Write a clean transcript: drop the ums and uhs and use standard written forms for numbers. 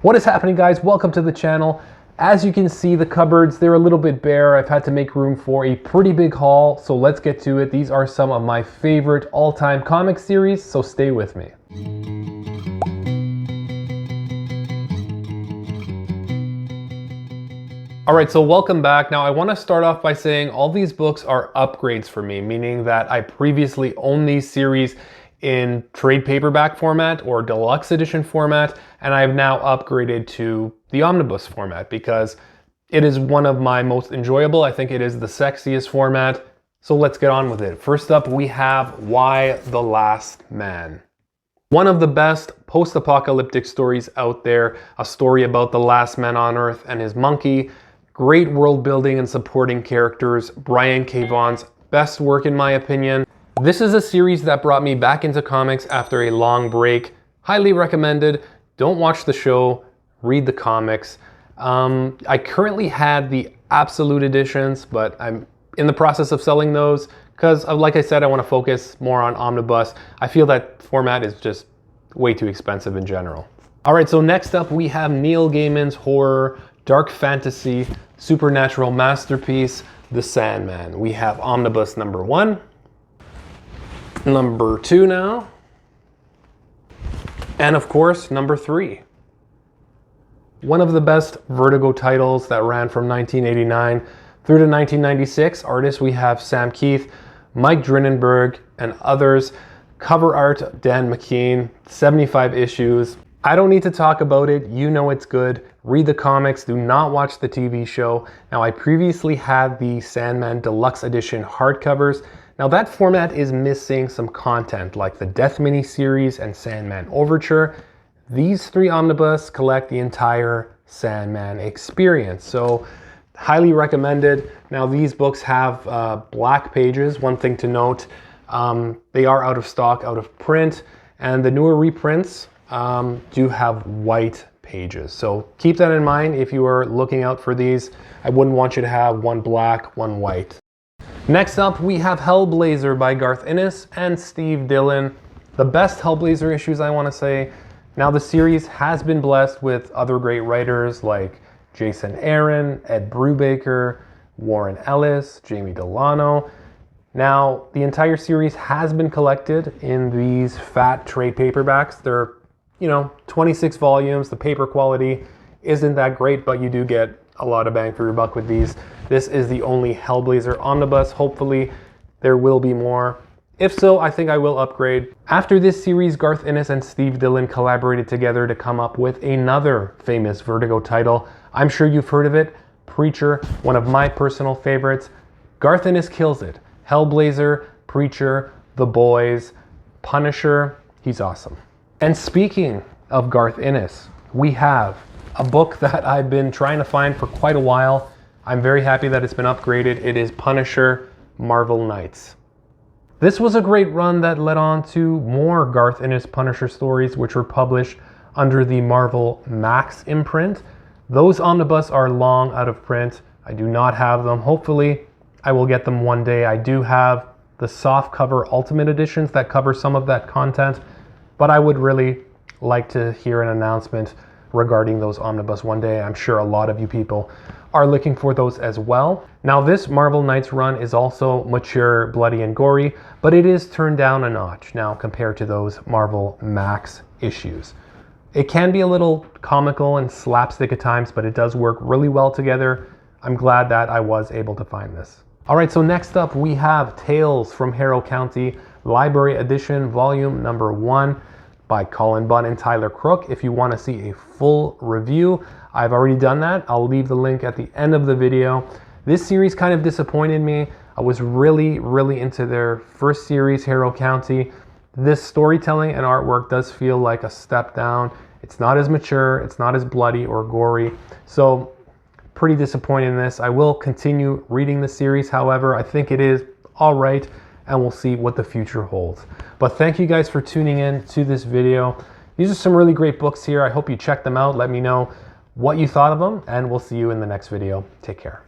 What is happening, guys? Welcome to the channel. As you can see, the cupboards, they're a little bit bare. I've had to make room for a pretty big haul, so let's get to it. These are some of my favorite all-time comic series, so stay with me. All right, so welcome back. Now I want to start off by saying all these books are upgrades for me, meaning that I previously owned these series in trade paperback format or deluxe edition format, and I've now upgraded to the omnibus format because it is one of my most enjoyable. I think it is the sexiest format. So let's get on with it. First up, we have Y: The Last Man. One of the best post-apocalyptic stories out there, a story about the last man on Earth and his monkey. Great world building and supporting characters. Brian K. Vaughan's best work in my opinion. This is a series that brought me back into comics after a long break. Highly recommended. Don't watch the show, read the comics. I currently had the Absolute editions, but I'm in the process of selling those because, like I said, I want to focus more on omnibus. I feel that format is just way too expensive in general. All right, so next up we have Neil Gaiman's horror, dark fantasy, supernatural masterpiece, The Sandman. We have omnibus number 1. Number 2 now, and of course number 3. One of the best Vertigo titles that ran from 1989 through to 1996. Artists we have Sam Keith, Mike Drinenberg, and others. Cover art Dan McKean, 75 issues. I don't need to talk about it, you know it's good. Read the comics, do not watch the TV show. Now I previously had the Sandman Deluxe Edition hardcovers. Now that format is missing some content like the Death miniseries and Sandman Overture. These 3 omnibus collect the entire Sandman experience, so highly recommended. Now these books have black pages. One thing to note, they are out of stock, out of print, and the newer reprints do have white pages. So keep that in mind if you are looking out for these. I wouldn't want you to have one black, one white. Next up, we have Hellblazer by Garth Ennis and Steve Dillon. The best Hellblazer issues, I want to say. Now, the series has been blessed with other great writers like Jason Aaron, Ed Brubaker, Warren Ellis, Jamie Delano. Now, the entire series has been collected in these fat trade paperbacks. They're, 26 volumes. The paper quality isn't that great, but you do get a lot of bang for your buck with these. This is the only Hellblazer omnibus. Hopefully there will be more. If so, I think I will upgrade. After this series, Garth Ennis and Steve Dillon collaborated together to come up with another famous Vertigo title. I'm sure you've heard of it, Preacher, one of my personal favorites. Garth Ennis kills it. Hellblazer, Preacher, The Boys, Punisher, he's awesome. And speaking of Garth Ennis, we have a book that I've been trying to find for quite a while. I'm very happy that it's been upgraded. It is Punisher, Marvel Knights. This was a great run that led on to more Garth Ennis Punisher stories, which were published under the Marvel Max imprint. Those omnibus are long out of print. I do not have them. Hopefully, I will get them one day. I do have the soft cover Ultimate editions that cover some of that content, but I would really like to hear an announcement regarding those omnibus one day. I'm sure a lot of you people are looking for those as well. Now this Marvel Knights run is also mature, bloody, and gory, but it is turned down a notch now compared to those Marvel Max issues. It can be a little comical and slapstick at times, but it does work really well together. I'm glad that I was able to find this. All right, so next up we have Tales from Harrow County, Library Edition, volume number 1. By Colin Bunn and Tyler Crook. If you want to see a full review, I've already done that. I'll leave the link at the end of the video. This series kind of disappointed me. I was really into their first series, Harrow County. This storytelling and artwork does feel like a step down. It's not as mature, it's not as bloody or gory. So pretty disappointed in this. I will continue reading the series, however. I think it is all right, and we'll see what the future holds. But thank you guys for tuning in to this video. These are some really great books here. I hope you check them out. Let me know what you thought of them, and we'll see you in the next video. Take care.